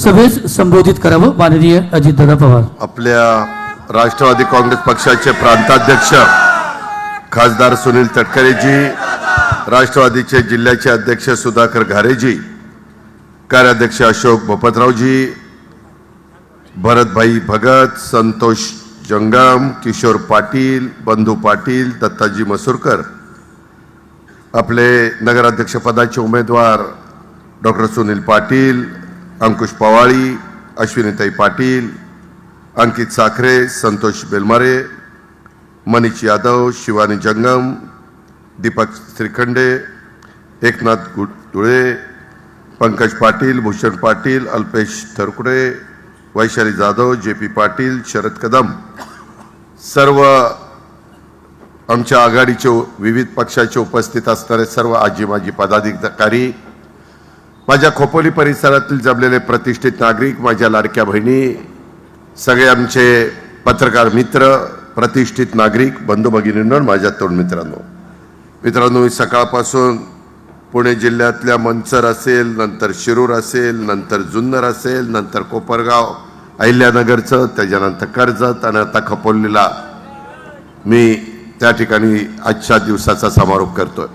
सभेस संबोधित करावं माननीय अजितदादा पवार। आपल्या राष्ट्रवादी काँग्रेस पक्षाचे प्रांताध्यक्ष खासदार सुनील तटकरेजी, राष्ट्रवादीचे जिल्ह्याचे अध्यक्ष सुधाकर घारेजी, कार्याध्यक्ष अशोक भोपतरावजी, भरतभाई भगत, संतोष जंगम, किशोर पाटील, बंधू पाटील, दत्ताजी मसूरकर, आपले नगराध्यक्ष पदाचे उमेदवार डॉक्टर सुनील पाटील, अंकुश पवाळी, अश्विनीताई पाटील, अंकित साखरे, संतोष बेलमारे, मनीष यादव, शिवानी जंगम, दीपक श्रीखंडे, एकनाथ गुडुळे, पंकज पाटील, भूषण पाटील, अल्पेश थरकुडे, वैशाली जाधव, जे.पी. पाटील, शरद कदम, सर्व आमच्या आघाडीचे विविध पक्षाचे उपस्थित असणारे सर्व आजी माजी पदाधिकारी, माझ्या खोपोली परिसरातील जमलेले प्रतिष्ठित नागरिक, माझ्या लाडक्या बहिणी, सगळे आमचे पत्रकार मित्र, प्रतिष्ठित नागरिक, बंधू भगिनींनो, माझ्या तरुण मित्रांनो, मी सकाळपासून पुणे जिल्ह्यातल्या मंचर असेल, नंतर शिरूर असेल, नंतर जुन्नर असेल, नंतर कोपरगाव, अहिल्यानगरचं, त्याच्यानंतर कर्जत आणि आता खपोलीला मी त्या ठिकाणी आजच्या दिवसाचा समारोप करतोय।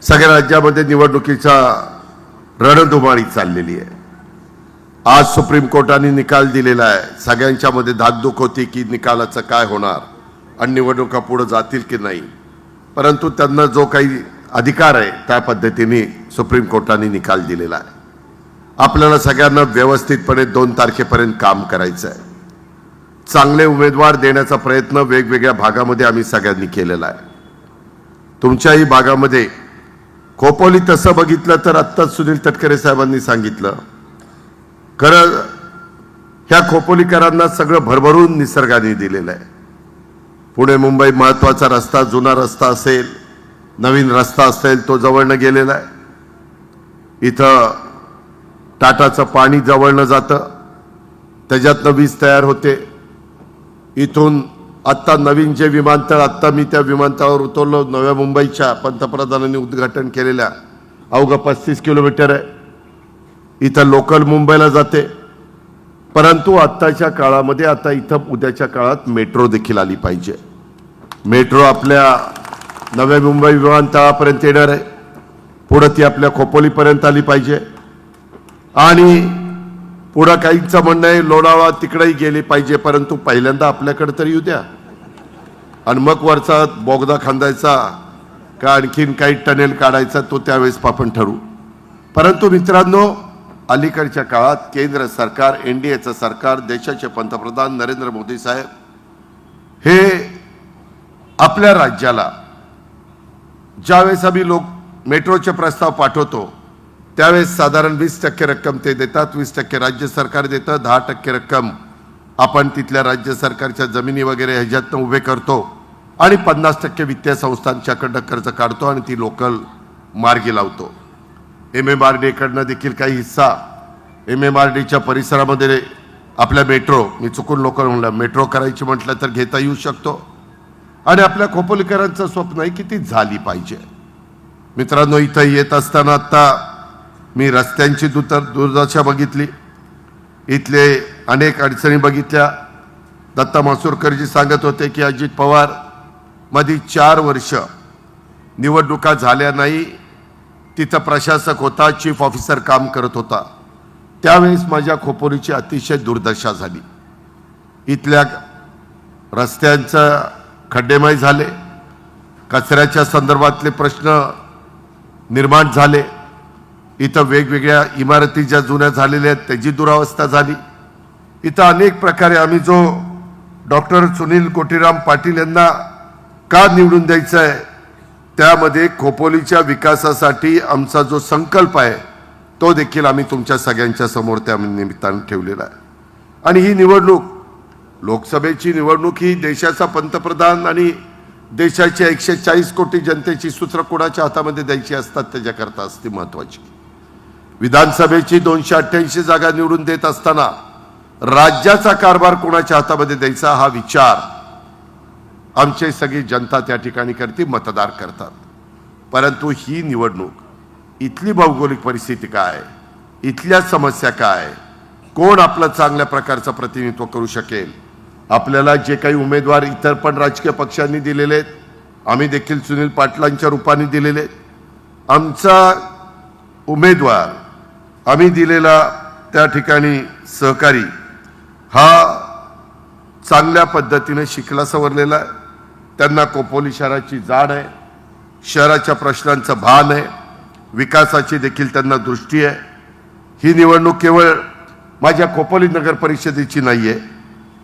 सगळ्या राज्यामध्ये निवडणुकीचा रणधुमाळी चाललेली आहे। आज सुप्रीम कोर्टाने निकाल दिलेला आहे। सगळ्यांच्या मध्ये धाकधूक होती की निकालाचं काय होणार आणि निवडणुका पुढे जातील की नाही, परंतु त्यांना जो काही अधिकार आहे त्या पद्धतीने सुप्रीम कोर्टाने निकाल दिलेला आहे। आपल्याला सगळ्यांना व्यवस्थितपणे 2 तारखेपर्यंत काम करायचं आहे। चांगले उमेदवार देण्याचा प्रयत्न वेगवेगळ्या भागामध्ये आम्ही सगळ्यांनी केलेला आहे। तुमच्याही भागामध्ये खोपोली तसं बघितलं तर आत्ताच सुनील तटकरे साहेबांनी सांगितलं, खरं ह्या खोपोलीकरांना सगळं भरभरून निसर्गाने दिलेलं आहे। पुणे मुंबई महत्त्वाचा रस्ता, जुना रस्ता असेल, नवीन रस्ता असेल, तो जवळनं गेलेला आहे। इथं टाटाचं पाणी जवळनं जातं, त्याच्यातनं वीज तयार होते। इथून आत्ता नवीन जे विमानतळ, आत्ता मी त्या विमानतळावर उतरलो, नव्या मुंबईच्या पंतप्रधानांनी उद्घाटन केलेल्या, अवघं 35 किलोमीटर आहे। इथं लोकल मुंबईला जाते, परंतु आत्ताच्या काळामध्ये आता इथं उद्याच्या काळात मेट्रो देखील आली पाहिजे। मेट्रो आपल्या नव्या मुंबई विमानतळापर्यंत येणार आहे, पुढे ती आपल्या खोपोलीपर्यंत आली पाहिजे आणि पुढं काहींचं म्हणणं आहे लोणावळा तिकडेही गेली पाहिजे, परंतु पहिल्यांदा आपल्याकडे तर येऊ द्या आणि मग वरचा बोगदा खांदायचा का आणखीन काही टनेल काढायचा तो त्यावेळेस आपण ठरवू। परंतु मित्रांनो, अलीकडच्या काळात केंद्र सरकार, एनडीएचं सरकार, देशाचे पंतप्रधान नरेंद्र मोदी साहेब हे आपल्या राज्याला ज्यावेळेस आम्ही मेट्रोचे प्रस्ताव पाठवतो त्यावेळेस साधारण 20% रक्कम ते देतात, 20% राज्य सरकार देतं, 10% रक्कम आपण तिथल्या राज्य सरकारच्या जमिनी वगैरे ह्याच्यातनं उभे करतो आणि 50% वित्तीय संस्थांच्याकडनं कर्ज काढतो आणि ती लोकल मार्गी लावतो। MMRDA कडनं देखील काही हिस्सा, MMRDAच्या परिसरामध्ये आपल्या मेट्रो, मी चुकून लोकल म्हणलं, मेट्रो करायची म्हटलं तर घेता येऊ शकतो आणि आपल्या खोपोलीकरांचं स्वप्न आहे की ती झाली पाहिजे। मित्रांनो, इथं येत असताना आता मी रस्त्यांची दुर्दशा बघितली, इथले अनेक अडचणी बघितल्या। दत्ता मासुरकरजी सांगत होते की अजित पवार मध्ये 4 वर्ष निवडणुका झाल्या नाही, तिथं प्रशासक होता, चीफ ऑफिसर काम करत होता, त्यावेळेस माझ्या खोपोलीची अतिशय दुर्दशा झाली। इथल्या रस्त्यांचं खड्डेमय झाले, कचऱ्याच्या संदर्भातले प्रश्न निर्माण झाले, इथं वेगवेगळ्या इमारती ज्या जुन्या झालेल्या आहेत त्याची दुरावस्था झाली। इथं अनेक प्रकारे आम्ही जो डॉक्टर सुनील कोटीराम पाटील यांना का निवडून द्यायचं आहे, त्यामध्ये खोपोलीच्या विकासासाठी आमचा जो संकल्प आहे तो देखील आम्ही तुमच्या सगळ्यांच्या समोर त्या निमित्तानं ठेवलेला आहे। आणि ही निवडणूक, लोकसभेची निवडणूक, ही देशाचा पंतप्रधान आणि देशाच्या 140 कोटी जनतेची सूत्र कोणाच्या हातामध्ये द्यायची असतात त्याच्याकरता असते महत्वाची। विधानसभेची 288 जागा निवडून देत असताना राज्याचा कारभार कोणाच्या हातामध्ये द्यायचा हा विचार आमची सगळी जनता त्या ठिकाणी करते, मतदार करतात। परंतु ही निवडणूक, इथली भौगोलिक परिस्थिती काय, इथल्या समस्या काय, कोण आपलं चांगल्या प्रकारचं प्रतिनिधित्व करू शकेल. आपल्याला जे काही उमेदवार इतर पण राजकीय पक्षांनी दिलेले आहेत, आम्ही देखील सुनील पाटलांच्या रूपाने दिलेले आहेत. आमचा उमेदवार, आम्ही दिलेला त्या ठिकाणी सहकारी हा चांगल्या पद्धतीने शिकला सवरलेला आहे. त्यांना खोपोली शहराची जाण आहे, शहराच्या प्रश्नांचं भान आहे, विकासाची देखील त्यांना दृष्टी आहे. ही निवडणूक केवळ माझ्या खोपोली नगर परिषदेची नाही आहे,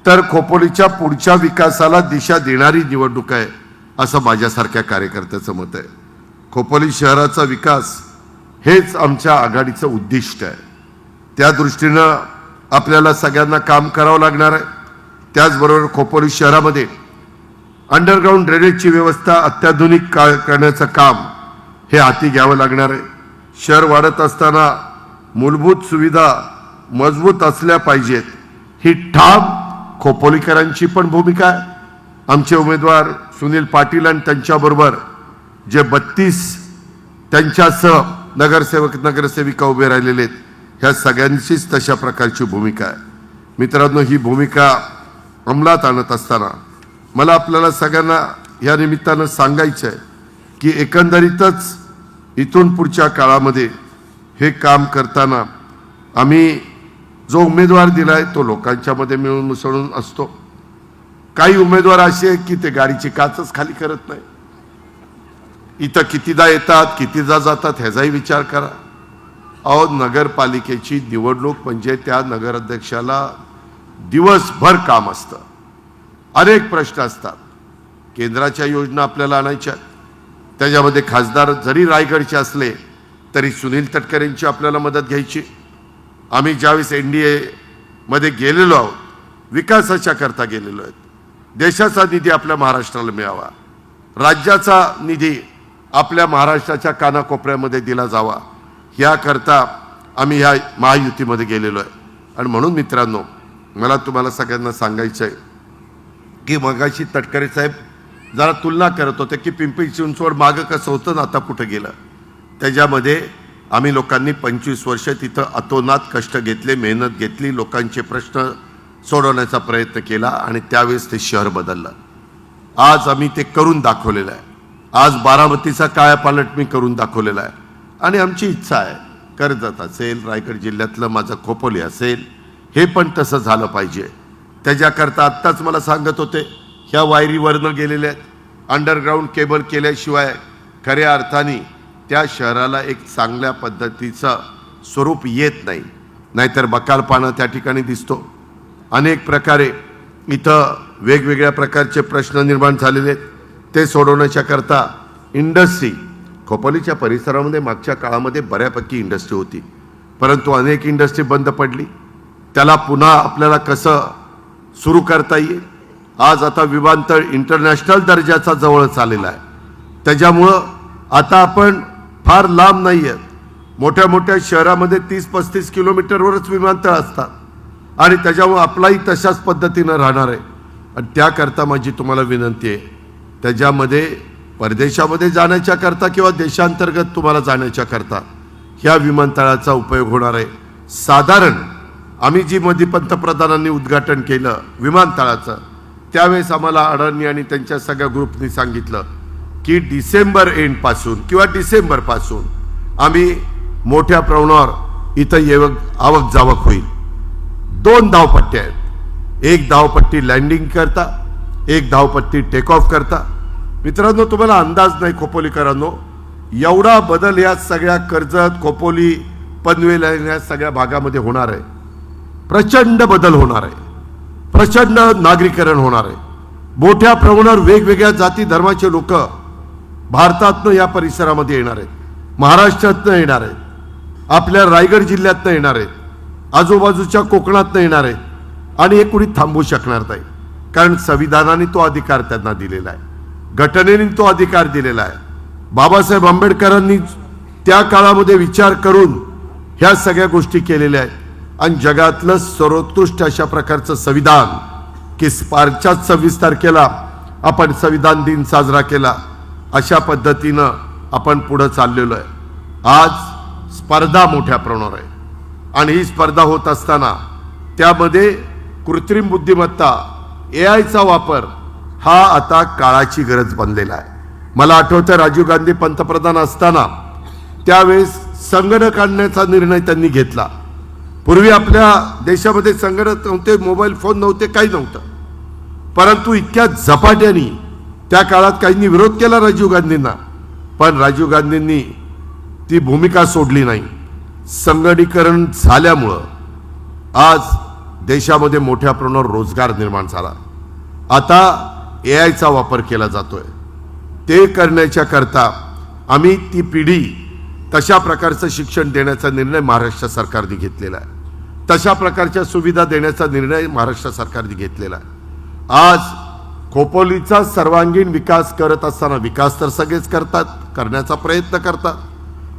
तर खोपोलीच्या पुढच्या विकासाला दिशा देणारी निवडणूक आहे असं माझ्यासारख्या कार्यकर्त्याचं मत आहे. खोपोली शहराचा विकास हेच आमच्या आघाडीचं उद्दिष्ट आहे. त्या दृष्टीनं आपल्याला सगळ्यांना काम करावं लागणार आहे. त्याचबरोबर खोपोली शहरामध्ये अंडरग्राऊंड ड्रेनेजची व्यवस्था अत्याधुनिक करण्याचं काम हे हाती घ्यावं लागणार आहे. शहर वाढत असताना मूलभूत सुविधा मजबूत असल्या पाहिजेत, ही ठाम खोपोलीकरांची पण भूमिका आहे. आमचे उमेदवार सुनील पाटील आणि त्यांच्याबरोबर जे 32 त्यांच्यासह नगरसेवक नगरसेविका उभे राहिलेले आहेत, ह्या सगळ्यांचीच तशा प्रकारची भूमिका आहे. मित्रांनो, ही भूमिका अंमलात आणत असताना मला आपल्याला सगळ्यांना या निमित्तानं सांगायचं आहे की एकंदरीतच इथून पुढच्या काळामध्ये हे काम करताना आम्ही जो उमेदवार दिला आहे तो लोकांच्या मध्ये मिळून मिसळून असतो. काही उमेदवार असे आहेत की ते गाडीची काचच खाली करत नाही. इथं कितीदा येतात, कितीदा जातात ह्याचाही विचार करा. अहो, नगरपालिकेची निवडणूक म्हणजे त्या नगराध्यक्षाला दिवसभर काम असतं, अनेक प्रश्न असतात. केंद्राच्या योजना आपल्याला आणायच्या, त्याच्यामध्ये खासदार जरी रायगडचे असले तरी सुनील तटकरेंची आपल्याला मदत घ्यायची. आम्ही ज्यावेळेस NDA मध्ये गेलेलो आहोत, विकासाच्या करता गेलेलो आहेत. देशाचा निधी आपल्या महाराष्ट्राला मिळावा, राज्याचा निधी आपल्या महाराष्ट्राच्या कानाकोपऱ्यामध्ये दिला जावा, याकरता आम्ही ह्या महायुतीमध्ये गेलेलो आहे. आणि म्हणून मित्रांनो, मला तुम्हाला सगळ्यांना सांगायचं आहे की मगाशी तटकरे साहेब जरा तुलना करत होते की पिंपरी चिंचवड मागं कसं होतं ना आता कुठं गेलं. त्याच्यामध्ये आम्ही लोकांनी 25 वर्ष तिथं अतोनात कष्ट घेतले, मेहनत घेतली, लोकांचे प्रश्न सोडवण्याचा प्रयत्न केला आणि त्यावेळेस ते शहर बदललं. आज आम्ही ते करून दाखवलेलं आहे. आज बारामतीचा कायापालट मी करून दाखवलेला आहे. आणि आमची इच्छा आहे, कर्जत असेल, रायगड जिल्ह्यातलं माझं खोपोली असेल, हे पण तसं झालं पाहिजे. त्याच्याकरता आत्ताच मला सांगत होते, ह्या वायरीवरनं गेलेल्या आहेत, अंडरग्राऊंड केबल केल्याशिवाय खऱ्या अर्थाने त्या शहराला एक चांगल्या पद्धतीचं स्वरूप येत नाही. नाहीतर बकालपणा त्या ठिकाणी दिसतो. अनेक प्रकारे इथं वेगवेगळ्या प्रकारचे प्रश्न निर्माण झालेले आहेत. ते सोडवण्याच्या करता इंडस्ट्री, खोपोलीच्या परिसरामध्ये मागच्या काळामध्ये बऱ्यापैकी इंडस्ट्री होती, परंतु अनेक इंडस्ट्री बंद पडली. त्याला पुन्हा आपल्याला कसं सुरू करता येईल. आज आता विमानतळ इंटरनॅशनल दर्जाचा जवळच आलेला आहे. त्याच्यामुळं आता आपण फार लांब नाही आहेत. मोठ्या मोठ्या शहरामध्ये 30-35 किलोमीटरवरच विमानतळ असतात आणि त्याच्यामुळं आपलाही तशाच पद्धतीनं राहणार आहे. आणि त्याकरता माझी तुम्हाला विनंती आहे, त्याच्यामध्ये परदेशामध्ये जाण्याच्या करता किंवा देशांतर्गत तुम्हाला जाण्याच्या करता ह्या विमानतळाचा उपयोग होणार आहे. साधारण आम्ही जी मध्ये पंतप्रधानांनी उद्घाटन केलं विमानतळाचं, त्यावेळेस आम्हाला अडाणी आणि त्यांच्या सगळ्या ग्रुपनी सांगितलं की डिसेंबर एंडपासून किंवा डिसेंबरपासून आम्ही मोठ्या प्रमाणावर इथं आवक जावक होईल. 2 धावपट्ट्या आहेत, एक धावपट्टी लँडिंग करता, एक धावपट्टी टेक ऑफ करता. मित्रांनो, तुम्हाला अंदाज नाही खोपोलीकरांनो, एवढा बदल या सगळ्या कर्जत, खोपोली, पनवेल या सगळ्या भागामध्ये होणार आहे. प्रचंड बदल होणार आहे, प्रचंड नागरीकरण होणार आहे. मोठ्या प्रमाणावर वेगवेगळ्या जाती धर्माचे लोक भारतातनं या परिसरामध्ये येणार आहेत, महाराष्ट्रातनं येणार आहेत, आपल्या रायगड जिल्ह्यातनं येणार आहेत, आजूबाजूच्या कोकणातनं येणार आहेत आणि हे कुणी थांबवू शकणार नाही. कारण संविधानाने तो अधिकार त्यांना दिलेला आहे, घटनेने तो अधिकार दिलेला आहे. बाबासाहेब आंबेडकरांनी त्या काळामध्ये विचार करून ह्या सगळ्या गोष्टी केलेल्या आहेत. आणि जगातलं सर्वोत्कृष्ट अशा प्रकारचं संविधान की 26 तारखेला आपण संविधान दिन साजरा केला, अशा पद्धतीनं आपण पुढे चाललेलो आहे. आज स्पर्धा मोठ्या प्रमाणावर आहे आणि ही स्पर्धा होत असताना त्यामध्ये कृत्रिम बुद्धिमत्ता AIचा वापर हा आता काळाची गरज बनलेला आहे. मला आठवतं राजीव गांधी पंतप्रधान असताना त्यावेळेस संगणक आणण्याचा निर्णय त्यांनी घेतला. पूर्वी आपल्या देशामध्ये संगणक नव्हते, मोबाईल फोन नव्हते, काही नव्हतं. परंतु इतक्या झपाट्याने त्या काळात काहींनी विरोध केला राजीव गांधींना, पण राजीव गांधींनी ती भूमिका सोडली नाही. संगणकीकरण झाल्यामुळं आज देशामध्ये मोठ्या प्रमाणावर रोजगार निर्माण झाला. आता AIचा वापर केला जातोय. ते करण्याच्या करता आम्ही ती पिढी तशा प्रकारचं शिक्षण देण्याचा निर्णय महाराष्ट्र सरकारने घेतलेला आहे. तशा प्रकारच्या सुविधा देण्याचा निर्णय महाराष्ट्र सरकारने घेतलेला आहे. आज खोपोलीचा सर्वांगीण विकास करत असताना, विकास तर सगळेच करतात, करण्याचा प्रयत्न करतात,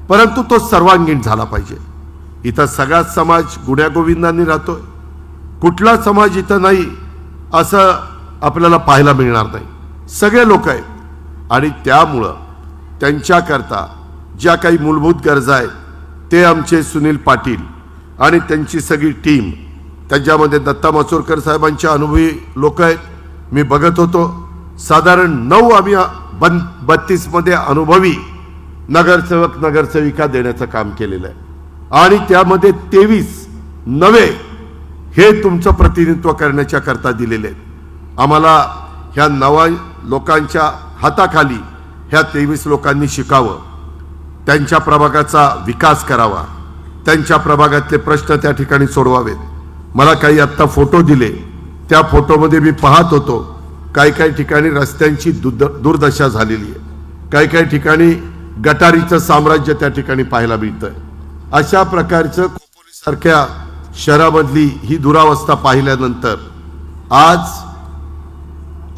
परंतु तो सर्वांगीण झाला पाहिजे. इथं सगळाच समाज गुण्यागोविंदांनी राहतोय, कुठला समाज इथं नाही असं आपल्याला पाहायला मिळणार नाही. सगळे लोक आहेत आणि त्यामुळं त्यांच्याकरता ज्या काही मूलभूत गरजा आहेत ते आमचे सुनील पाटील आणि त्यांची सगळी टीम, त्याच्यामध्ये दत्ता मसुरकर साहेबांचे अनुभवी लोक आहेत. मी बघत होतो साधारण 9 आम्ही 32 मध्ये अनुभवी नगरसेवक नगरसेविका देण्याचं काम केलेलं आहे आणि त्यामध्ये 23 नवे हे तुमचं प्रतिनिधित्व करण्याच्या करता दिलेले आहेत. आम्हाला ह्या नवा लोकांच्या हाताखाली ह्या 23 लोकांनी शिकावं, त्यांच्या प्रभागाचा विकास करावा, त्यांच्या प्रभागातले प्रश्न त्या ठिकाणी सोडवावेत. मला काही आत्ता फोटो दिले, त्या फोटोमध्ये मी पाहत होतो काही ठिकाणी रस्त्यांची दुर्दशा झालेली आहे, काही ठिकाणी गटारीचं साम्राज्य त्या ठिकाणी पाहायला मिळतंय. अशा प्रकारचं खोपोलीसारख्या शहरामधली ही दुरावस्था पाहिल्यानंतर आज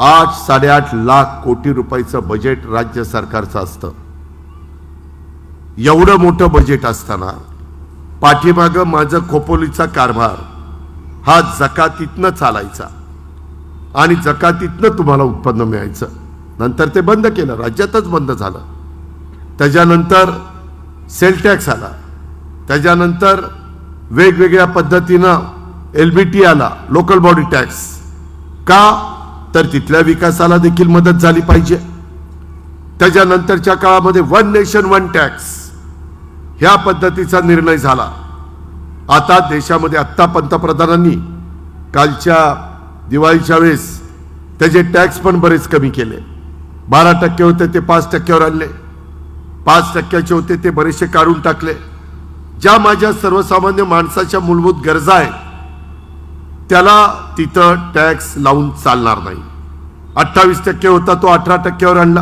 8-8.5 लाख कोटी रुपयाचं बजेट राज्य सरकारचं असतं. एवढं मोठं बजेट असताना पाठीमागं माझं खोपोलीचा कारभार हा जकातीतनं चालायचा आणि जकातीतनं तुम्हाला उत्पन्न मिळायचं. नंतर ते बंद केलं, राज्यातच बंद झालं. त्याच्यानंतर सेल टॅक्स आला, त्याच्यानंतर वेगवेगळ्या पद्धतीनं LBT आला, लोकल बॉडी टॅक्स. का तर तिथल्या विकासाला देखील मदत झाली पाहिजे. त्याच्यानंतरच्या काळामध्ये 1 नेशन 1 टॅक्स ह्या पद्धतीचा निर्णय झाला. आता देशामध्ये आत्ता पंतप्रधानांनी कालच्या दिवाळीच्या वेळेस त्याचे टॅक्स पण बरेच कमी केले. 12% होते ते 5%वर आणले, 5%चे होते ते बरेचसे काढून टाकले. ज्या माझ्या सर्वसामान्य माणसाच्या मूलभूत गरजा आहेत त्याला तिथं टॅक्स लावून चालणार नाही. 28% होता तो 18%वर आणला.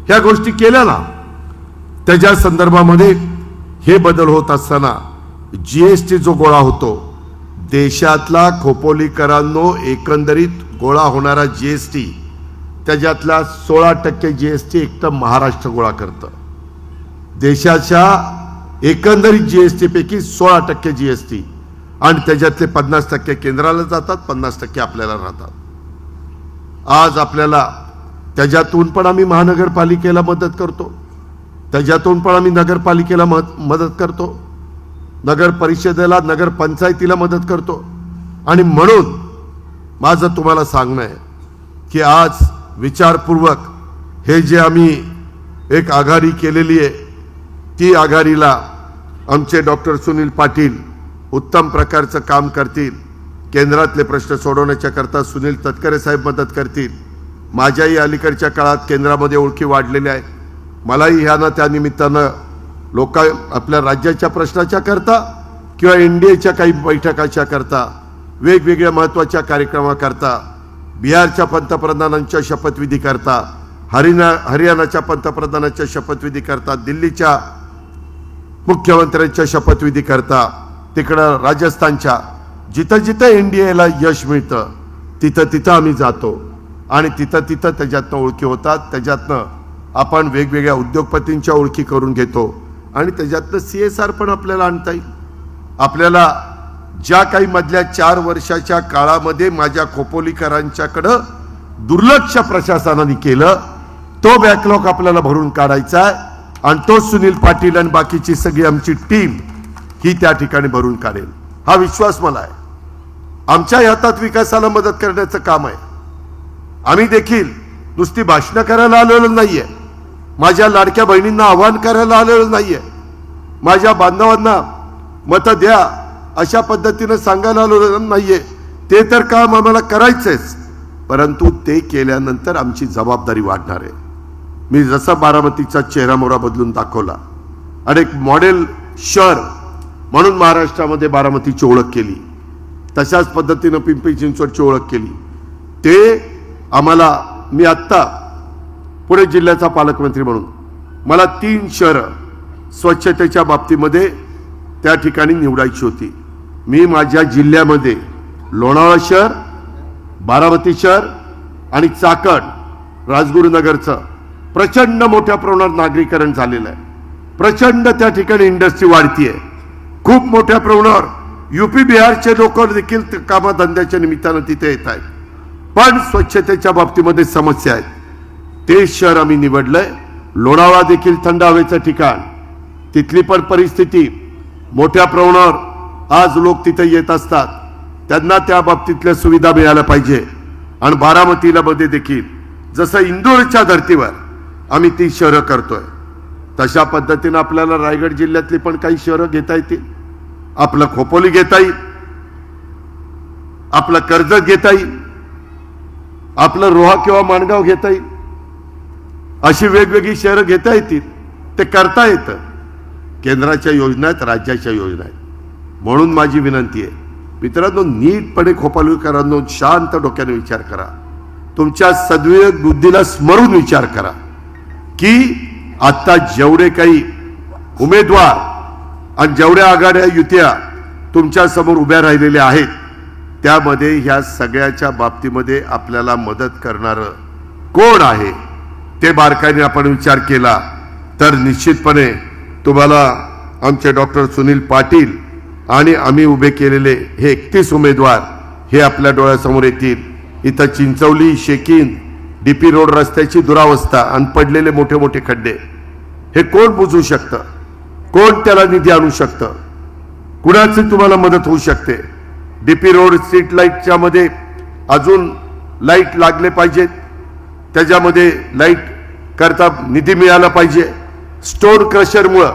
ह्या गोष्टी केल्या ना, त्याच्या संदर्भामध्ये हे बदल होत असताना GST जो गोळा होतो, देशातला खोपोलीकरांनो एकंदरीत गोळा होणारा GST त्याच्यातला 16% GST एकतर महाराष्ट्र गोळा करतं. देशाच्या एकंदरीत GST पैकी 16% GST आणि त्याच्यातले 50% केंद्राला जातात, 50% आपल्याला राहतात. आज आपल्याला त्याच्यातून पण आम्ही महानगरपालिकेला मदत करतो, त्याच्यातून पण आम्ही नगरपालिकेला मदत करतो, नगर परिषदेला, नगर पंचायतीला मदत करतो. आणि म्हणून माझं तुम्हाला सांगणं आहे की आज विचारपूर्वक हे जे आम्ही एक आघाडी केलेली आहे, ती आघाडीला आमचे डॉक्टर सुनील पाटील उत्तम प्रकारचं काम करतील. केंद्रातले प्रश्न सोडवण्याच्या करता सुनील तटकरे साहेब मदत करतील. माझ्याही अलीकडच्या काळात केंद्रामध्ये ओळखी वाढलेल्या आहेत. मलाही ह्यानं त्या निमित्तानं आपल्या राज्याच्या प्रश्नाच्या करता किंवा NDAच्या काही बैठकाच्या करता, वेगवेगळ्या महत्त्वाच्या कार्यक्रमाकरता, बिहारच्या पंतप्रधानांच्या शपथविधी करता, हरियाणाच्या पंतप्रधानांच्या शपथविधी करता, दिल्लीच्या मुख्यमंत्र्यांच्या शपथविधी करता, तिकडं राजस्थानच्या, जिथं जिथं NDAला यश मिळतं तिथं आम्ही जातो आणि तिथं त्याच्यातनं ओळखी होतात. त्याच्यातनं आपण वेगवेगळ्या उद्योगपतींच्या ओळखी करून घेतो आणि त्याच्यातनं CSR पण आपल्याला आणता येईल. आपल्याला ज्या काही मधल्या 4 वर्षाच्या काळामध्ये माझ्या खोपोलीकरांच्याकडं दुर्लक्ष प्रशासनाने केलं, तो बॅकलॉग आपल्याला भरून काढायचा आहे आणि तो सुनील पाटील आणि बाकीची सगळी आमची टीम ही त्या ठिकाणी भरून काढेल. हा विश्वास मला आहे. आमच्या हातात विकासाला मदत करण्याचं काम आहे. आम्ही देखील नुसती भाषणं करायला आलेलो नाहीये, माझ्या लाडक्या बहिणींना आवाहन करायला आलेलो नाहीये, माझ्या बांधवांना मतं द्या अशा पद्धतीनं सांगायला आलेलो नाहीये. ते तर काम आम्हाला करायचंच, परंतु ते केल्यानंतर आमची जबाबदारी वाढणार आहे. मी जसा बारामतीचा चेहरामोहरा बदलून दाखवला आणि एक मॉडेल शहर म्हणून महाराष्ट्रामध्ये बारामतीची ओळख केली, तशाच पद्धतीनं पिंपरी चिंचवडची ओळख केली. ते आम्हाला, मी आत्ता पुणे जिल्ह्याचा पालकमंत्री म्हणून मला 3 शहरं स्वच्छतेच्या बाबतीमध्ये त्या ठिकाणी निवडायची होती. मी माझ्या जिल्ह्यामध्ये लोणावळा शहर, बारामती शहर आणि चाकण राजगुरुनगरचं प्रचंड मोठ्या प्रमाणात नागरीकरण झालेलं आहे. प्रचंड त्या ठिकाणी इंडस्ट्री वाढतीये. खूप मोठ्या प्रमाणावर यूपी बिहारचे लोक देखील कामधंद्याच्या निमित्तानं तिथे येत आहेत. पण स्वच्छतेच्या बाबतीमध्ये समस्या आहेत. ते शहर आम्ही निवडलंय. लोणावळा देखील थंड हवेचं ठिकाण, तिथली पण परिस्थिती मोठ्या प्रमाणावर आज लोक तिथे येत असतात, त्यांना त्या बाबतीतल्या सुविधा मिळायला पाहिजे. आणि बारामतीला मध्ये देखील जसं इंदोरच्या धर्तीवर आम्ही ती शहरं करतोय, तशा पद्धतीनं आपल्याला रायगड जिल्ह्यातली पण काही शहरं घेता येतील. आपलं खोपोली घेता येईल, आपलं कर्जत घेता येईल, आपलं रोहा किंवा माणगाव घेता येईल. अशी वेगवेगळी शहरं घेता येतील. ते करता येतं. केंद्राच्या योजना आहेत, राज्याच्या योजना आहेत. म्हणून माझी विनंती आहे, मित्रांनो, नीटपणे खोपोलीकरांनो शांत डोक्याने विचार करा. तुमच्या सद्विवेक बुद्धीला स्मरून विचार करा की आता जेवढे काही उमेदवार आणि जेवढ्या आघाड्या युत्या तुमच्या समोर उभ्या राहिलेल्या आहेत, त्यामध्ये ह्या सगळ्याच्या बाबतीमध्ये आपल्याला मदत करणारं कोण आहे ते बारकाईने आपण विचार केला तर निश्चितपणे तुम्हाला आमचे डॉक्टर सुनील पाटील आणि आम्ही उभे केलेले हे 31 उमेदवार हे आपल्या डोळ्यासमोर येतील. इथं चिंचवली, शेकीन, डीपी रोड रस्त्याची दुरावस्था आणि पडलेले मोठे मोठे खड्डे हे कोण बुजू शकतं? कोण त्याला निधी आणू शकतं? कुणाची तुम्हाला मदत होऊ शकते? डीपी रोड स्ट्रीट लाईटच्या मध्ये अजून लाईट लागले पाहिजेत, त्याच्यामध्ये लाईट करता निधी मिळाला पाहिजे. स्टोन क्रशरमुळं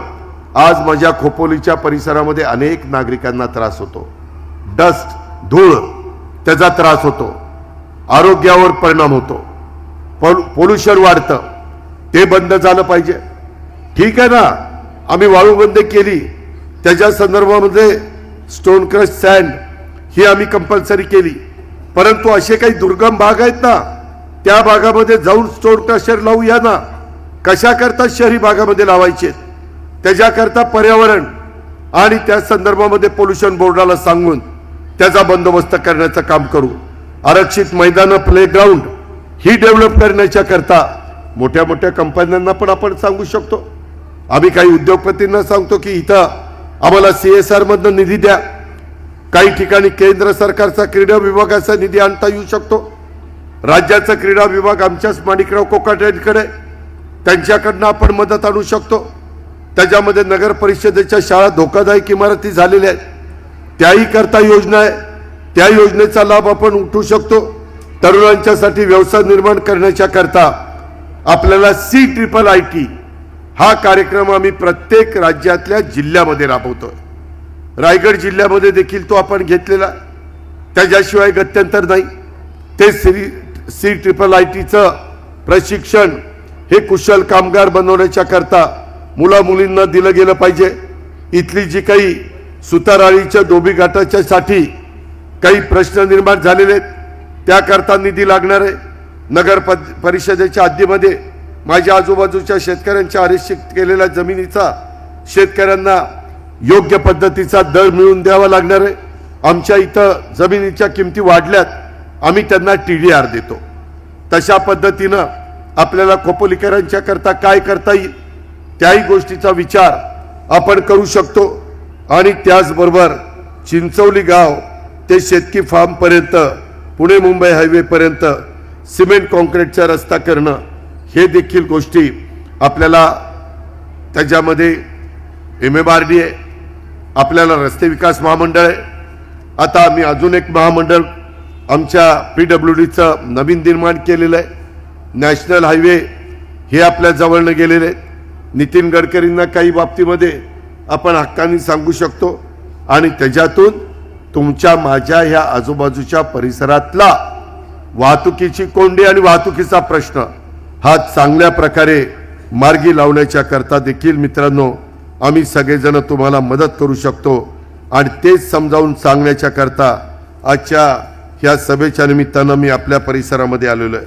आज माझ्या खोपोलीच्या परिसरामध्ये अनेक नागरिकांना त्रास होतो. डस्ट, धूळ, त्याचा त्रास होतो, आरोग्यावर परिणाम होतो, पोल्युशन वाढतं. ते बंद झालं पाहिजे. ठीक आहे ना, आम्ही वाळू बंद केली, त्याच्या संदर्भामध्ये स्टोन क्रश सँड ही आम्ही कंपल्सरी केली. परंतु असे काही दुर्गम भाग आहेत ना, त्या भागामध्ये जाऊन स्टोन क्रशर लावूया ना. कशा करता शहरी भागामध्ये लावायचे? त्याच्याकरता पर्यावरण आणि त्या संदर्भामध्ये पोल्युशन बोर्डाला सांगून त्याचा बंदोबस्त करण्याचं काम करू. आरक्षित मैदानं, प्लेग्राऊंड ही डेव्हलप करण्याच्या करता मोठ्या मोठ्या कंपन्यांना पण आपण सांगू शकतो. आम्ही काही उद्योगपतींना सांगतो की इथं आम्हाला CSR मधनं निधी द्या. काही ठिकाणी केंद्र सरकारचा क्रीडा विभागाचा निधी आणता येऊ शकतो. राज्याचा क्रीडा विभाग आमच्याच माणिकराव कोकाटेंकडे, त्यांच्याकडनं आपण मदत आणू शकतो. त्याच्यामध्ये नगर परिषदेच्या शाळा धोकादायक इमारती झालेल्या आहेत, त्याही करता योजना आहे. त्या योजनेचा लाभ आपण उठवू शकतो. तरुणांच्यासाठी व्यवसाय निर्माण करण्याच्या करता आपल्याला CIIT हा कार्यक्रम आम्ही प्रत्येक राज्यातल्या जिल्ह्यामध्ये राबवतोय. रायगड जिल्ह्यामध्ये देखील तो आपण घेतलेला, त्याच्याशिवाय गत्यंतर नाही. ते CIITचं प्रशिक्षण हे कुशल कामगार बनवण्याच्या करता मुला मुलींना दिलं गेलं पाहिजे. इथली जी काही सुताराळीच्या धोबी घाटाच्या साठी काही प्रश्न निर्माण झालेले आहेत, त्याकरता निधी लागणार आहे. नगर परिषदेच्या हद्दीमध्ये माझ्या आजूबाजूच्या शेतकऱ्यांच्या आरक्षित केलेल्या जमिनीचा शेतकऱ्यांना योग्य पद्धतीचा दर मिळवून द्यावा लागणार आहे. आमच्या इथं जमिनीच्या किमती वाढल्यात, आम्ही त्यांना TDR देतो. तशा पद्धतीनं आपल्याला खोपोलीकरांच्या करता काय करता येईल त्याही गोष्टीचा विचार आपण करू शकतो. आणि त्याचबरोबर चिंचवली गाव ते शेतकी फार्म पर्यंत, पुणे मुंबई हायवे पर्यंत सिमेंट कॉन्क्रीटचा रस्ता करणं हे देखील गोष्टी आपल्याला त्याच्यामध्ये MMRD आहे, आपल्याला रस्ते विकास महामंडळ आहे, आता आम्ही अजून एक महामंडळ आमच्या PWDचं नवीन निर्माण केलेलं आहे. नॅशनल हायवे हे आपल्या जवळनं गेलेले आहेत. नितीन गडकरींना काही बाबतीमध्ये आपण हक्काने सांगू शकतो आणि त्याच्यातून तुमच्या माझ्या ह्या आजूबाजूच्या परिसरातला वाहतुकीची कोंडी आणि वाहतुकीचा प्रश्न हा चांगल्या प्रकारे मार्गी लावण्याच्या करता देखील मित्रांनो आम्ही सगळेजण तुम्हाला मदत करू शकतो आणि तेच समजावून सांगण्याच्या करता आजच्या ह्या सभेच्या निमित्तानं मी आपल्या परिसरामध्ये आलेलो आहे.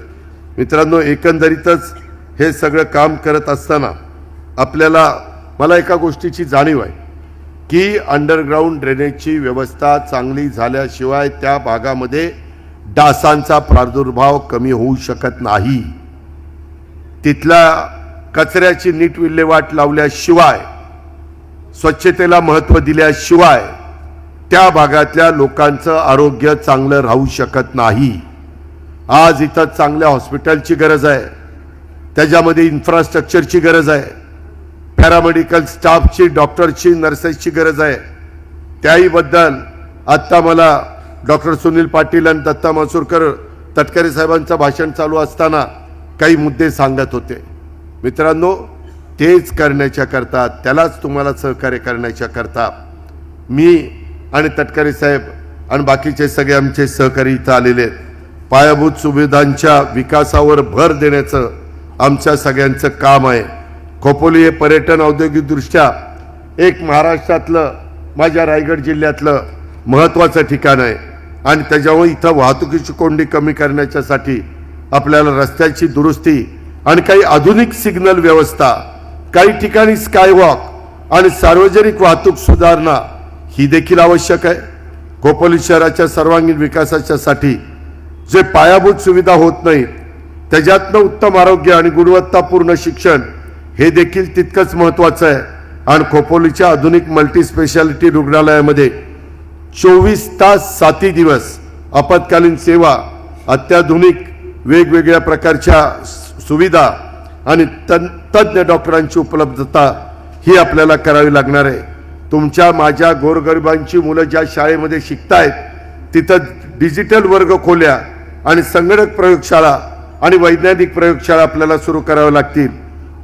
मित्रांनो, एकंदरीतच हे सगळं काम करत असताना आपल्याला मला एका गोष्टीची जाणीव आहे की अंडरग्राऊंड ड्रेनेजची व्यवस्था चांगली झाल्याशिवाय त्या भागामध्ये डासांचा प्रादुर्भाव कमी होऊ शकत नाही. तिथला कचऱ्याची नीट विल्हेवाट लावल्याशिवाय, स्वच्छतेला महत्त्व दिल्याशिवाय त्या भागातल्या लोकांचं आरोग्य चांगलं राहू शकत नाही. आज इथं चांगल्या हॉस्पिटलची गरज आहे, त्याच्यामध्ये इन्फ्रास्ट्रक्चरची गरज आहे, पॅरामेडिकल स्टाफची, डॉक्टरची, नर्सेसची गरज आहे. त्याहीबद्दल आत्ता मला डॉक्टर सुनील पाटील आणि दत्ता मसुरकर तटकरे साहेबांचं भाषण चालू असताना काही मुद्दे सांगत होते. मित्रांनो, तेच करण्याच्या करता, त्यालाच तुम्हाला सहकार्य करण्याच्या करता मी आणि तटकरे साहेब आणि बाकीचे सगळे आमचे सहकारी इथं आलेले आहेत. पायाभूत सुविधांच्या विकासावर भर देण्याचं आमच्या सगळ्यांचं काम आहे. खोपोली हे पर्यटन औद्योगिकदृष्ट्या एक महाराष्ट्रातलं, माझ्या रायगड जिल्ह्यातलं महत्त्वाचं ठिकाण आहे आणि त्याच्यामुळे इथं वाहतुकीची कोंडी कमी करण्याच्यासाठी आपल्याला रस्त्याची दुरुस्ती आणि काही आधुनिक सिग्नल व्यवस्था, काही ठिकाणी स्कायवॉक आणि सार्वजनिक वाहतूक सुधारणा ही देखील आवश्यक आहे. खोपोली शहराच्या सर्वांगीण विकासाच्यासाठी जे पायाभूत सुविधा होत नाहीत त्याच्यातनं उत्तम आरोग्य आणि गुणवत्तापूर्ण शिक्षण हे देखील तितकंच महत्त्वाचं आहे. आणि खोपोलीच्या आधुनिक मल्टी स्पेशालिटी रुग्णालयामध्ये 24 तास 7 दिवस आपत्कालीन सेवा, अत्याधुनिक वेगवेगळ्या प्रकारच्या सुविधा आणि तज्ञ डॉक्टरांची उपलब्धता ही आपल्याला करावी लागणार आहे. तुमच्या माझ्या गोरगरिबांची मुलं ज्या शाळेमध्ये शिकतायत तिथं डिजिटल वर्ग खोल्या आणि संगणक प्रयोगशाळा आणि वैज्ञानिक प्रयोगशाळा आपल्याला सुरू कराव्या लागतील.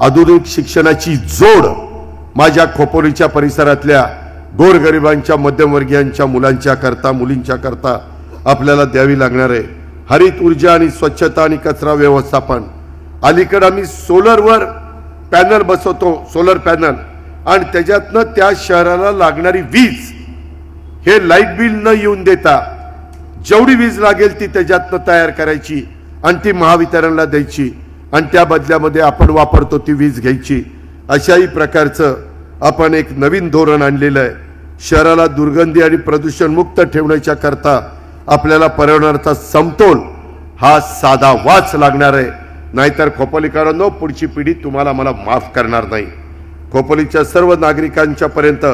आधुनिक शिक्षणाची जोड माझ्या खोपोलीच्या परिसरातल्या गोरगरिबांच्या, मध्यमवर्गीयांच्या मुलांच्या करता, मुलींच्या करता आपल्याला द्यावी लागणार आहे. हरित ऊर्जा आणि स्वच्छता आणि कचरा व्यवस्थापन, अलीकडे आम्ही सोलरवर पॅनल बसवतो, सोलर पॅनल, आणि त्याच्यातनं त्या शहराला लागणारी वीज हे लाईट बिल न येऊन देता जेवढी वीज लागेल ती त्याच्यातनं तयार करायची आणि ती महावितरणला द्यायची आणि त्या बदल्यामध्ये आपण वापरतो ती वीज घ्यायची. अशाही प्रकारचं आपण एक नवीन धोरण आणलेलं आहे. शहराला दुर्गंधी आणि प्रदूषणमुक्त ठेवण्याच्या करता आपल्याला पर्यावरणाचा समतोल हा साधा वाच लागणार आहे. नाहीतर खोपोलीकरांनो, पुढची पिढी तुम्हाला मला माफ करणार नाही. खोपोलीच्या सर्व नागरिकांच्या पर्यंत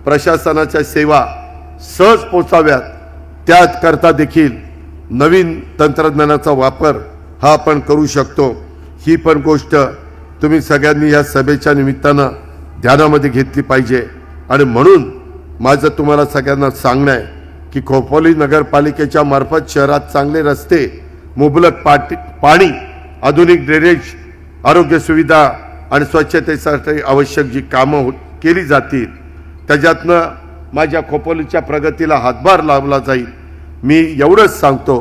प्रशासनाच्या सेवा सहज पोचाव्यात त्याकरता देखील नवीन तंत्रज्ञानाचा वापर हा आपण करू शकतो. ही पण गोष्ट तुम्ही सगळ्यांनी या सभेच्या निमित्तानं ध्यानामध्ये घेतली पाहिजे. आणि म्हणून माझं तुम्हाला सगळ्यांना सांगणं आहे की खोपोली नगरपालिकेच्या मार्फत शहरात चांगले रस्ते, मुबलक पाणी, आधुनिक ड्रेनेज, आरोग्य सुविधा आणि स्वच्छतेसाठी आवश्यक जी कामं केली जातील त्याच्यातनं माझ्या खोपोलीच्या प्रगतीला हातभार लावला जाईल. मी एवढंच सांगतो,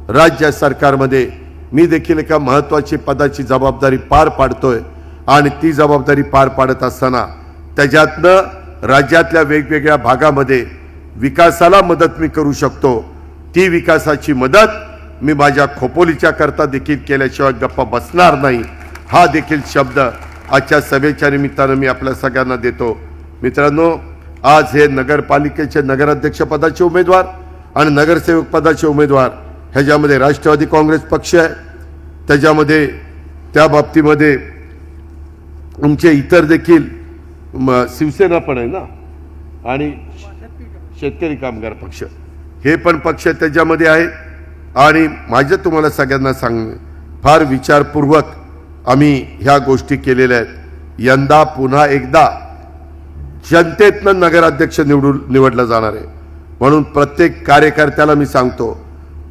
राज्य सरकारमध्ये मी देखील एका महत्त्वाची पदाची जबाबदारी पार पाडतोय आणि ती जबाबदारी पार पाडत असताना त्याच्यातनं राज्यातल्या वेगवेगळ्या भागामध्ये विकासाला मदत मी करू शकतो. ती विकासाची मदत मी माझ्या खोपोलीच्या करता देखील केल्याशिवाय गप्पा बसणार नाही. हा देखील शब्द आजच्या सभेच्या निमित्तानं मी आपल्या सगळ्यांना देतो. मित्रांनो, आज हे नगरपालिकेचे नगराध्यक्ष पदाचे उमेदवार आणि नगरसेवक पदाचे उमेदवार ह्याच्यामध्ये राष्ट्रवादी काँग्रेस पक्ष आहे, त्याच्यामध्ये त्या बाबतीमध्ये तुमचे इतर देखील शिवसेना पण आहे ना, आणि शेतकरी कामगार पक्ष हे पण पक्ष त्याच्यामध्ये आहेत. आणि माझं तुम्हाला सगळ्यांना सांगणं, फार विचारपूर्वक आम्ही ह्या गोष्टी केलेल्या आहेत. यंदा पुन्हा एकदा जनतेतनं नगराध्यक्ष निवडला जाणार आहे. म्हणून प्रत्येक कार्यकर्त्याला मी सांगतो,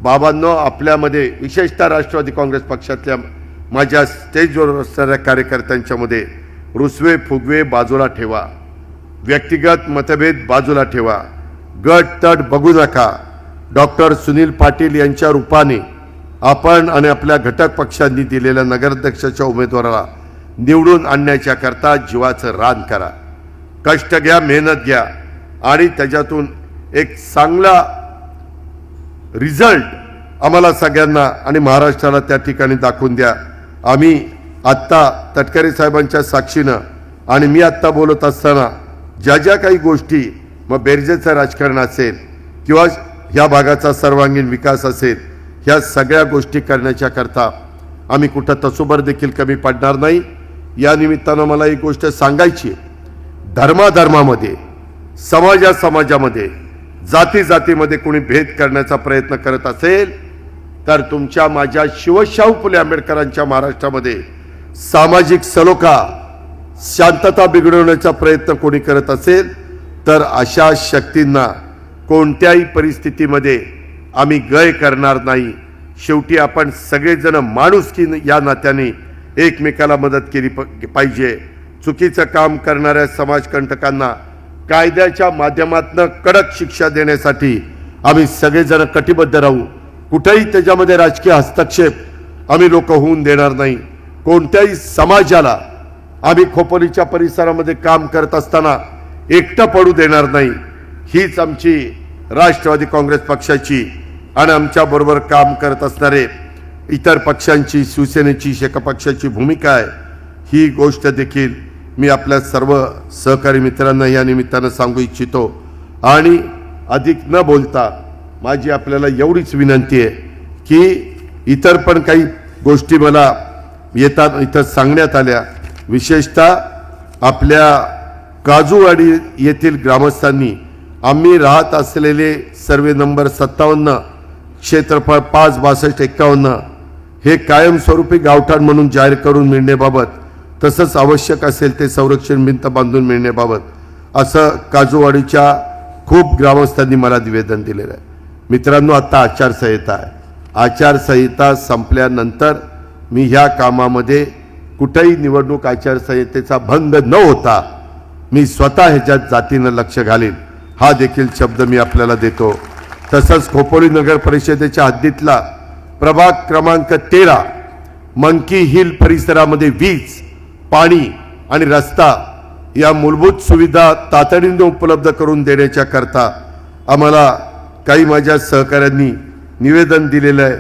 बाबांनो, आपल्यामध्ये विशेषतः राष्ट्रवादी काँग्रेस पक्षातल्या माझ्या स्टेजवर असणाऱ्या कार्यकर्त्यांच्यामध्ये रुसवे फुगवे बाजूला ठेवा, व्यक्तिगत मतभेद बाजूला ठेवा, गट तट बघू नका. डॉक्टर सुनील पाटील यांच्या रूपाने आपण आणि आपल्या घटक पक्षांनी दिलेल्या नगराध्यक्षाच्या उमेदवाराला निवडून आणण्याच्या करता जीवाचं रान करा. कष्ट घ्या, मेहनत घ्या आणि त्याच्यातून एक चांगला रिझल्ट आम्हाला सगळ्यांना आणि महाराष्ट्राला त्या ठिकाणी दाखवून द्या. आम्ही आत्ता तटकरे साहेबांच्या साक्षीनं आणि मी आत्ता बोलत असताना ज्या ज्या काही गोष्टी, मग बेरजेचं राजकारण असेल किंवा ह्या भागाचा सर्वांगीण विकास असेल, ह्या सगळ्या गोष्टी करण्याच्या करता आम्ही कुठं तसोबर देखील कमी पडणार नाही. या निमित्तानं मला एक गोष्ट सांगायची, धर्माधर्मामध्ये, समाजामध्ये, जाती जातीमध्ये कोणी भेद करण्याचा प्रयत्न करत असेल तर तुमच्या माझ्या शिवशाहू फुले आंबेडकरांच्या महाराष्ट्रामध्ये सामाजिक सलोखा, शांतता बिघडवण्याचा प्रयत्न कोणी करत असेल तर अशा शक्तींना कोणत्याही परिस्थितीमध्ये आम्ही गय करणार नाही. शेवटी आपण सगळेजण माणुसकी या नात्याने एकमेकाला मदत केली पाहिजे. चुकीचं काम करणाऱ्या समाजकंटकांना कायद्याच्या माध्यमातून कडक शिक्षा देण्यासाठी आम्ही सगळेजण कटिबद्ध राहू. कुठेही त्याच्यामध्ये राजकीय हस्तक्षेप आम्ही लोक होऊन देणार नाही. कोणत्याही समाजाला आम्ही खोपोलीच्या परिसरामध्ये काम करत असताना एकटं पडू देणार नाही. हीच आमची राष्ट्रवादी काँग्रेस पक्षाची आणि आमच्याबरोबर काम करत असणारे इतर पक्षांची, शिवसेनेची, शेका पक्षाची भूमिका आहे. ही गोष्ट देखील मी आपल्या सर्व सहकारी मित्रांना या निमित्तानं सांगू इच्छितो. आणि अधिक न बोलता माझी आपल्याला एवढीच विनंती आहे की इतर पण काही गोष्टी मला येतात इथं सांगण्यात आल्या. विशेषतः आपल्या काजूवाडी येथील ग्रामस्थांनी आम्ही राहत असलेले सर्वे नंबर 57, क्षेत्रफळ 56251 हे कायमस्वरूपी गावठाण म्हणून जाहीर करून मिळण्याबाबत, तसंच आवश्यक असेल ते संरक्षण भिंत बांधून मिळण्याबाबत असं काजूवाडीच्या खूप ग्रामस्थांनी मला निवेदन दिलेलं आहे. मित्रांनो, आता आचारसंहिता आहे. आचारसंहिता संपल्यानंतर मी ह्या कामामध्ये कुठेही निवडणूक आचारसंहितेचा भंग न होता मी स्वतः ह्याच्यात जातीनं लक्ष घालीन, हा देखील शब्द मी आपल्याला देतो. तसंच खोपोली नगर परिषदेच्या हद्दीतला प्रभाग क्रमांक 13 मंकी हिल परिसरामध्ये वीज, पाणी आणि रस्ता या मूलभूत सुविधा तातडीने उपलब्ध करून देण्याच्या करता आम्हाला काही माझ्या सहकाऱ्यांनी निवेदन दिलेलं आहे.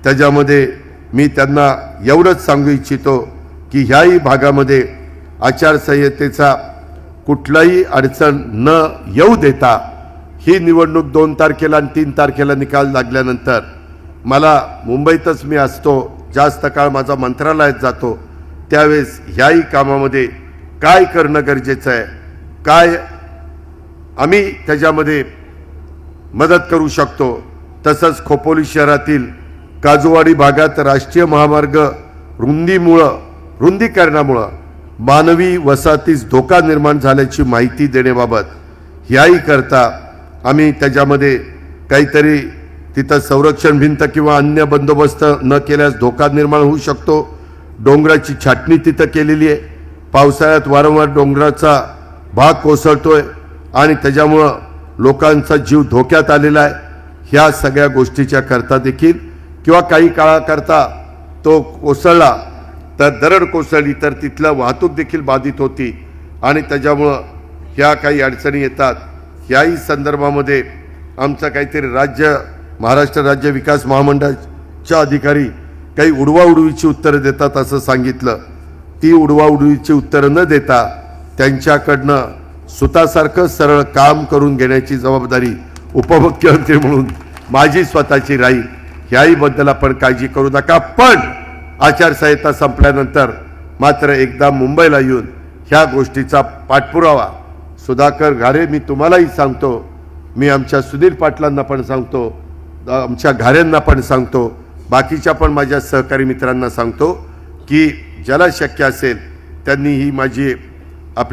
त्याच्यामध्ये मी त्यांना एवढंच सांगू इच्छितो की ह्याही भागामध्ये आचारसंहितेचा कुठलाही अडचण न येऊ देता ही निवडणूक 2 तारखेला आणि 3 तारखेला निकाल लागल्यानंतर मला मुंबईतच मी असतो, जास्त काळ माझा मंत्रालयात जातो, त्यावेळेस ह्याही कामामध्ये काय करणं गरजेचं आहे, काय आम्ही त्याच्यामध्ये मदत करू शकतो. तसंच खोपोली शहरातील काजूवाडी भागात राष्ट्रीय महामार्ग रुंदीकरणामुळं मानवी वसाहतीस धोका निर्माण झाल्याची माहिती देण्याबाबत ह्याही करता आम्ही त्याच्यामध्ये काहीतरी तिथं संरक्षण भिंत किंवा अन्य बंदोबस्त न केल्यास धोका निर्माण होऊ शकतो. डोंगराची छाटणी तिथं केलेली आहे. पावसाळ्यात वारंवार डोंगराचा भाग कोसळतोय आणि त्याच्यामुळं लोकांचा जीव धोक्यात आलेला आहे. ह्या सगळ्या गोष्टीच्या करता देखील किंवा काही काळाकरता तो कोसळला तर दरड कोसळली तर तिथलं वाहतूक देखील बाधित होती आणि त्याच्यामुळं ह्या काही अडचणी येतात. ह्याही संदर्भामध्ये आमचं काहीतरी महाराष्ट्र राज्य विकास महामंडळाच्या अधिकारी काही उडवाउडवीची उत्तरं देतात असं सांगितलं. ती उडवाउडवीची उत्तरं न देता त्यांच्याकडनं सुतासारखं सरळ काम करून घेण्याची जबाबदारी उपमुख्यमंत्री म्हणून माझी स्वतःची राहील. ह्याही बद्दल आपण काळजी करू नका. पण आचारसंहिता संपल्यानंतर मात्र एकदा मुंबईला येऊन ह्या गोष्टीचा पाठपुरावा सुधाकर घारे, मी तुम्हालाही सांगतो, मी आमच्या सुधीर पाटलांना पण सांगतो, आमच्या घारेंना पण सांगतो, बाकीच्या पण माझ्या सहकारी मित्रांना सांगतो की ज्याला शक्य असेल त्यांनी ही माझी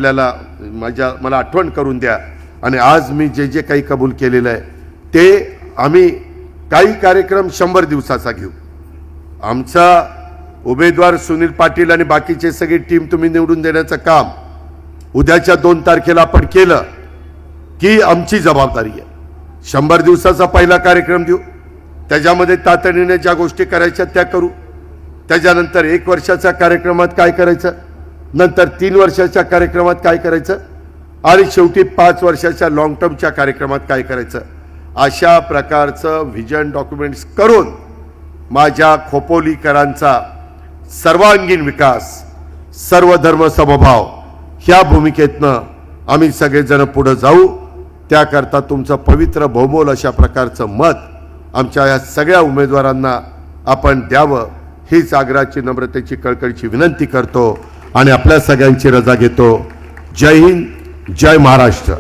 मला आठवण करून द्या. आणि आज मी जे जे काही कबूल केलेलं आहे ते आम्ही काही कार्यक्रम 100 दिवसाचा घेऊ. आमचा उमेदवार सुनील पाटील आणि बाकीचे सगळी टीम तुम्ही निवडून देण्याचं काम उद्याच्या 2 तारखेला आपण केलं की आमची जबाबदारी आहे. 100 दिवसाचा पहिला कार्यक्रम देऊ, त्याच्यामध्ये तातडीने ज्या गोष्टी करायच्या त्या करू. त्याच्यानंतर 1 वर्षाच्या कार्यक्रमात काय करायचं, नंतर 3 वर्षाच्या कार्यक्रमात काय करायचं आणि शेवटी 5 वर्षाच्या लॉंग टर्मच्या कार्यक्रमात काय करायचं, अशा प्रकारचं व्हिजन डॉक्युमेंट्स करून माझ्या खोपोलीकरांचा सर्वांगीण विकास, सर्वधर्म समभाव ह्या भूमिकेतनं आम्ही सगळेजण पुढे जाऊ. त्याकरता तुमचं पवित्र बहुमोल अशा प्रकारचं मत आमच्या या सगळ्या उमेदवारांना आपण द्यावं, हीच आग्रहाची, नम्रतेची, कळकळीची विनंती करतो आणि आपल्या सगळ्यांची रजा घेतो. जय हिंद, जय महाराष्ट्र.